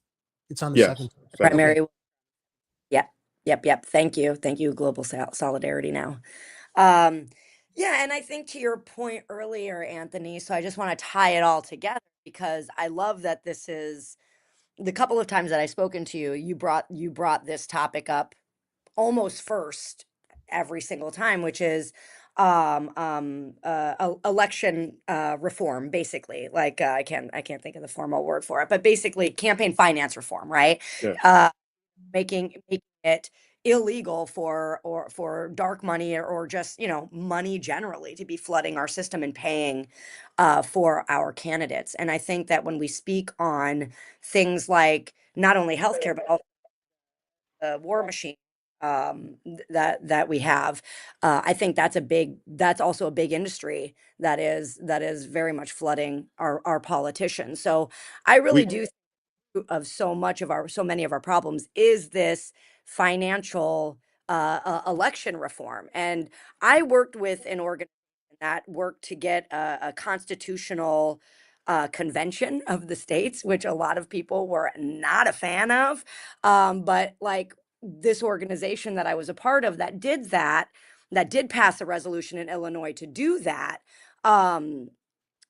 It's on the Yes. 17th. Primary. Yep. Thank you. Global solidarity now. Yeah, and I think to your point earlier, Anthony, so I just want to tie it all together because I love that this is the couple of times that I've spoken to you, you brought this topic up almost first every single time, which is election reform, basically. Like I can't think of the formal word for it, but basically campaign finance reform, right? Yes. Making it illegal for dark money or just money generally to be flooding our system and paying for our candidates. And I think that when we speak on things like not only healthcare but also the war machine that we have, I think that's also a big industry that is very much flooding our politicians. So I really do of so many of our problems is this financial election reform. And I worked with an organization that worked to get a constitutional convention of the states, which a lot of people were not a fan of. But like this organization that I was a part of that did pass a resolution in Illinois to do that.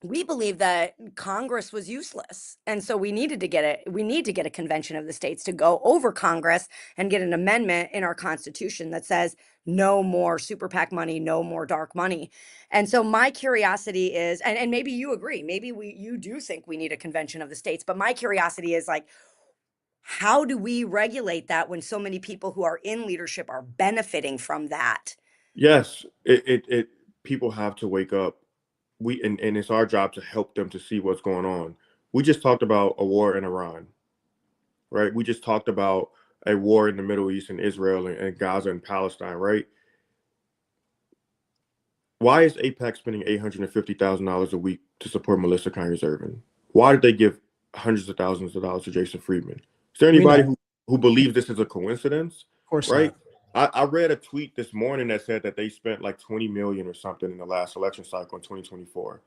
We believe that Congress was useless. And so we need to get a convention of the states to go over Congress and get an amendment in our Constitution that says no more super PAC money, no more dark money. And so my curiosity is, and maybe you agree, maybe you do think we need a convention of the states, but my curiosity is like, how do we regulate that when so many people who are in leadership are benefiting from that? Yes, it people have to wake up. And it's our job to help them to see what's going on. We just talked about a war in Iran, right? We just talked about a war in the Middle East and Israel and Gaza and Palestine, right? Why is AIPAC spending $850,000 a week to support Melissa Conyers-Irvin? Why did they give hundreds of thousands of dollars to Jason Friedman? Is there anybody who believes this is a coincidence? Of course, right? I read a tweet this morning that said that they spent like 20 million or something in the last election cycle in 2024.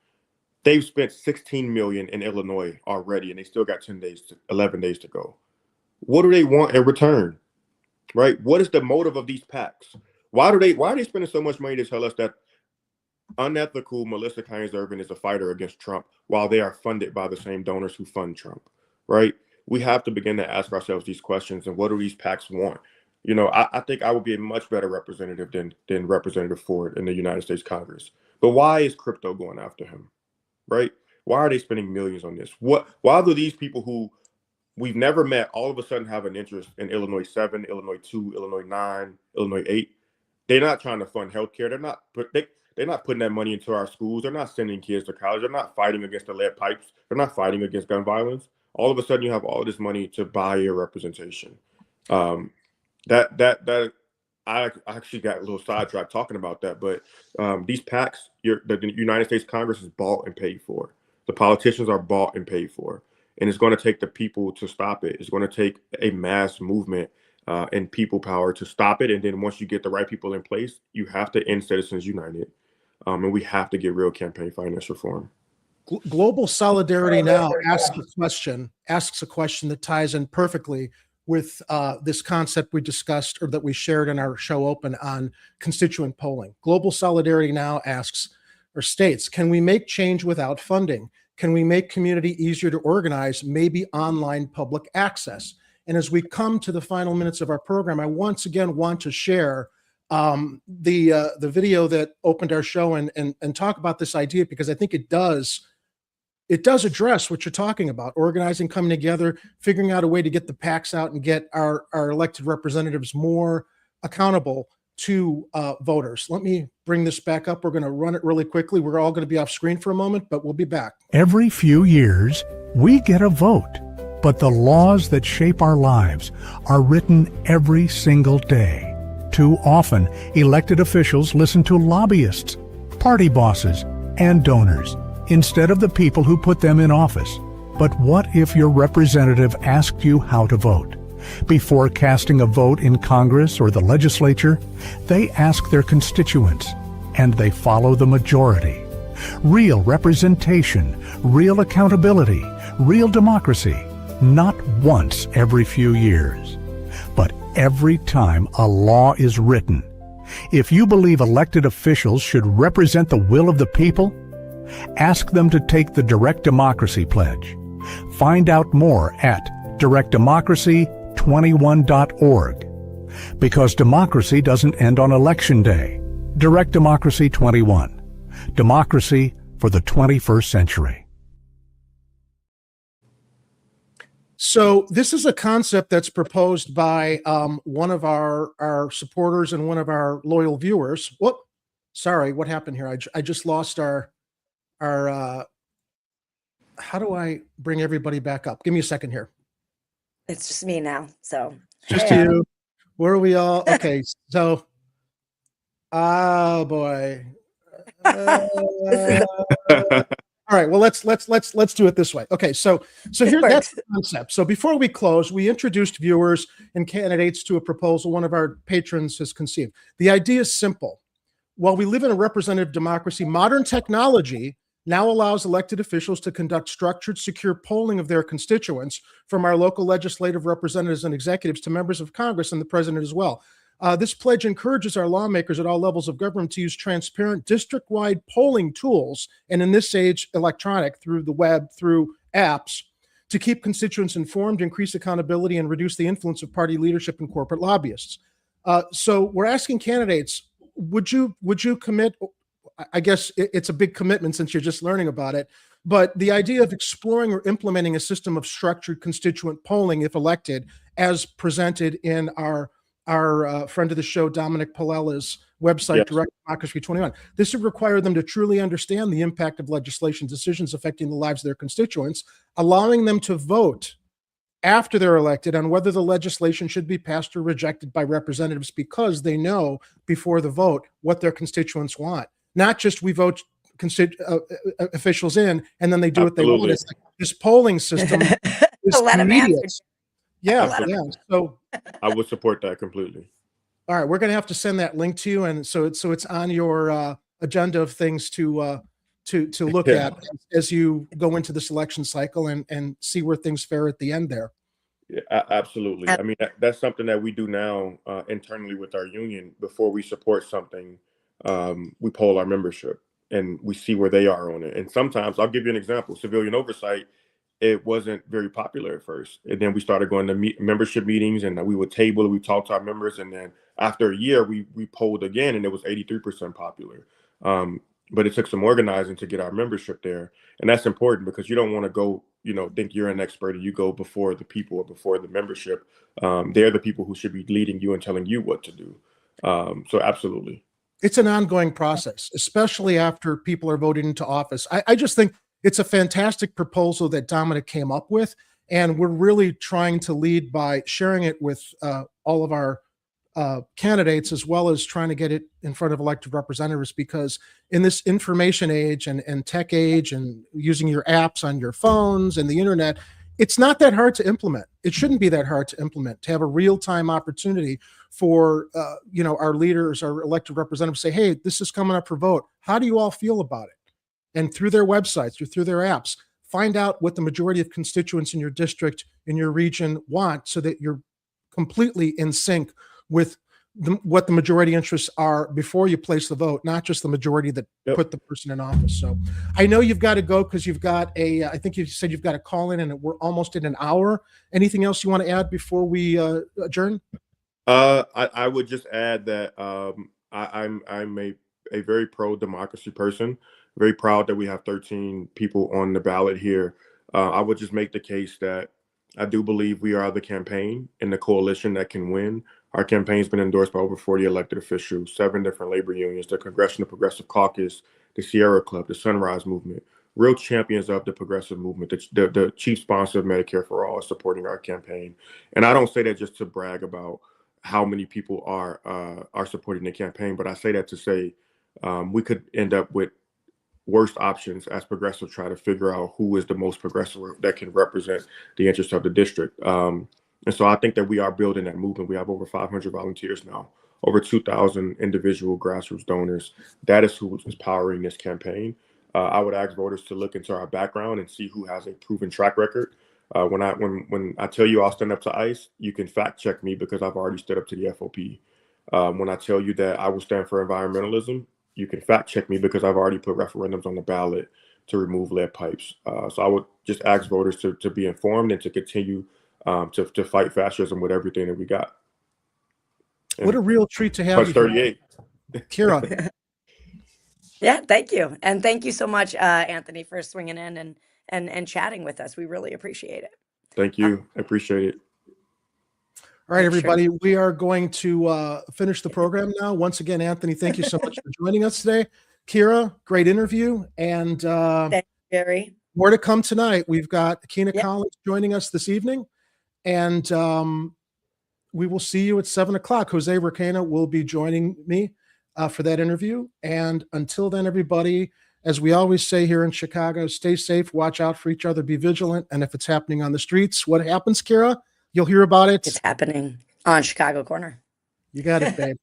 They've spent 16 million in Illinois already, and they still got 11 days to go. What do they want in return? Right? What is the motive of these PACs? Why are they spending so much money to tell us that unethical Melissa Conyers-Irvin is a fighter against Trump while they are funded by the same donors who fund Trump? Right? We have to begin to ask ourselves these questions, and what do these PACs want? I think I would be a much better representative than Representative Ford in the United States Congress. But why is crypto going after him, right? Why are they spending millions on this? Why do these people who we've never met all of a sudden have an interest in Illinois 7, Illinois 2, Illinois 9, Illinois 8? They're not trying to fund healthcare. They're not putting that money into our schools. They're not sending kids to college. They're not fighting against the lead pipes. They're not fighting against gun violence. All of a sudden, you have all this money to buy your representation. That I actually got a little sidetracked talking about that, but these PACs, the United States Congress is bought and paid for. The politicians are bought and paid for, and it's going to take the people to stop it. It's going to take a mass movement and people power to stop it. And then once you get the right people in place, you have to end Citizens United, and we have to get real campaign finance reform. Global Solidarity Now asks a question that ties in perfectly with this concept we discussed or that we shared in our show open on constituent polling. Global Solidarity Now asks or states, can we make change without funding? Can we make community easier to organize, maybe online public access? And as we come to the final minutes of our program, I once again want to share the video that opened our show and talk about this idea, because I think it does address what you're talking about: organizing, coming together, figuring out a way to get the PACs out and get our elected representatives more accountable to voters. Let me bring this back up. We're going to run it really quickly. We're all going to be off screen for a moment, but we'll be back. Every few years, we get a vote, but the laws that shape our lives are written every single day. Too often, elected officials listen to lobbyists, party bosses, and donors instead of the people who put them in office. But what if your representative asked you how to vote? Before casting a vote in Congress or the legislature, they ask their constituents, and they follow the majority. Real representation, real accountability, real democracy, not once every few years, but every time a law is written. If you believe elected officials should represent the will of the people, ask them to take the Direct Democracy Pledge. Find out more at directdemocracy21.org. Because democracy doesn't end on Election Day. Direct Democracy 21. Democracy for the 21st century. So this is a concept that's proposed by one of our supporters and one of our loyal viewers. Whoop, sorry, what happened here? I just lost our how do I bring everybody back up? Give me a second here. It's just me now. So Just you. Where are we all? Okay, so boy. All right, well let's do it this way. Okay, so here that's the concept. So before we close, we introduced viewers and candidates to a proposal one of our patrons has conceived. The idea is simple. While we live in a representative democracy, modern technology now allows elected officials to conduct structured, secure polling of their constituents, from our local legislative representatives and executives to members of Congress and the president as well. This pledge encourages our lawmakers at all levels of government to use transparent district-wide polling tools, and in this age, electronic, through the web, through apps, to keep constituents informed, increase accountability, and reduce the influence of party leadership and corporate lobbyists. So we're asking candidates, would you commit? I guess it's a big commitment since you're just learning about it, but the idea of exploring or implementing a system of structured constituent polling, if elected, as presented in our friend of the show, Dominick Palella's website, yes. Direct Democracy 21. This would require them to truly understand the impact of legislation decisions affecting the lives of their constituents, allowing them to vote after they're elected on whether the legislation should be passed or rejected by representatives, because they know before the vote what their constituents want. Not just we vote officials in and then they do what they want. It's like this polling system is immediate. Yeah. So I would support that completely. All right, we're going to have to send that link to you, and so it's on your agenda of things to look at as you go into the selection cycle and see where things fare at the end there. Yeah, absolutely. I mean, that's something that we do now internally with our union. Before we support something, we poll our membership and we see where they are on it. And sometimes, I'll give you an example, civilian oversight, it wasn't very popular at first. And then we started going to membership meetings, and we would table, we talked to our members. And then after a year, we polled again, and it was 83% popular. But it took some organizing to get our membership there. And that's important, because you don't want to go, think you're an expert and you go before the people or before the membership. They're the people who should be leading you and telling you what to do. So absolutely. It's an ongoing process, especially after people are voted into office. I just think it's a fantastic proposal that Dominick came up with, and we're really trying to lead by sharing it with all of our candidates, as well as trying to get it in front of elected representatives, because in this information age and tech age and using your apps on your phones and the internet, it's not that hard to implement. It shouldn't be that hard to implement, to have a real-time opportunity for our leaders, our elected representatives, say, hey, this is coming up for vote. How do you all feel about it? And through their websites or through their apps, find out what the majority of constituents in your district, in your region want, so that you're completely in sync with what the majority interests are before you place the vote, not just the majority that put the person in office. So I know you've got to go, because you've got I think you said you've got a call in, and we're almost in an hour. Anything else you want to add before we adjourn? I would just add that I'm a very pro-democracy person. Very proud that we have 13 people on the ballot here. I would just make the case that I do believe we are the campaign and the coalition that can win. Our campaign's been endorsed by over 40 elected officials, 7 different labor unions, the Congressional Progressive Caucus, the Sierra Club, the Sunrise Movement, real champions of the progressive movement. The chief sponsor of Medicare for All is supporting our campaign. And I don't say that just to brag about how many people are supporting the campaign, but I say that to say we could end up with worst options as progressives try to figure out who is the most progressive that can represent the interests of the district. And so I think that we are building that movement. We have over 500 volunteers now over 2,000 individual grassroots donors. That is who is powering this campaign. I would ask voters to look into our background and see who has a proven track record. When I tell you I'll stand up to ICE, you can fact check me because I've already stood up to the FOP. When I tell you that I will stand for environmentalism, you can fact check me because I've already put referendums on the ballot to remove lead pipes. So I would just ask voters to be informed and to continue to fight fascism with everything that we got. And what a real treat to have punch you here. 38. Kira. Yeah, thank you. And thank you so much, Anthony, for swinging in and chatting with us. We really appreciate it. Thank you. I appreciate it. All right, Sure. everybody, we are going to finish the program now. Once again, Anthony, thank you so much for joining us today. Kira, great interview. And Thank you, Jerry. more to come tonight. We've got Akina Yep. Collins joining us this evening. And we will see you at 7 o'clock. Jose Requena will be joining me for that interview. And until then, everybody, as we always say here in Chicago, stay safe, watch out for each other, be vigilant. And if it's happening on the streets, what happens, Kira? You'll hear about it. It's happening on Chicago Corner. You got it, babe.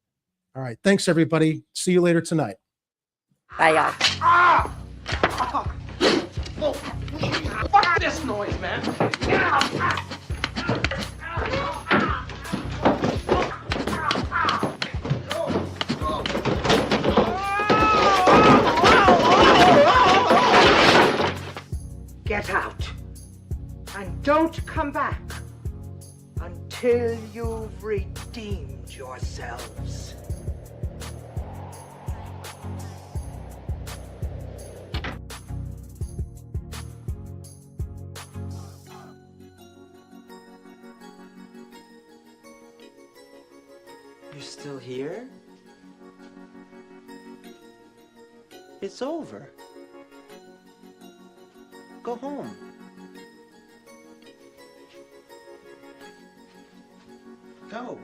All right. Thanks, everybody. See you later tonight. Bye, y'all. Fuck this noise, man. Get out. And don't come back until you've redeemed yourselves. You're still here? It's over. Go home. Go.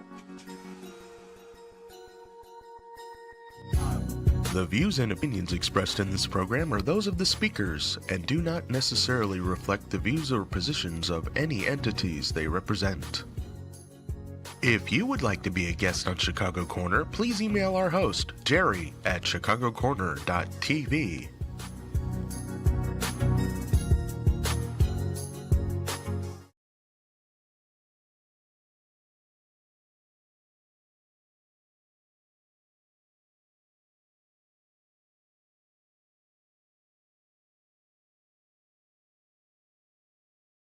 The views and opinions expressed in this program are those of the speakers and do not necessarily reflect the views or positions of any entities they represent. If you would like to be a guest on Chicago Corner, please email our host, Jerry, at chicagocorner.tv.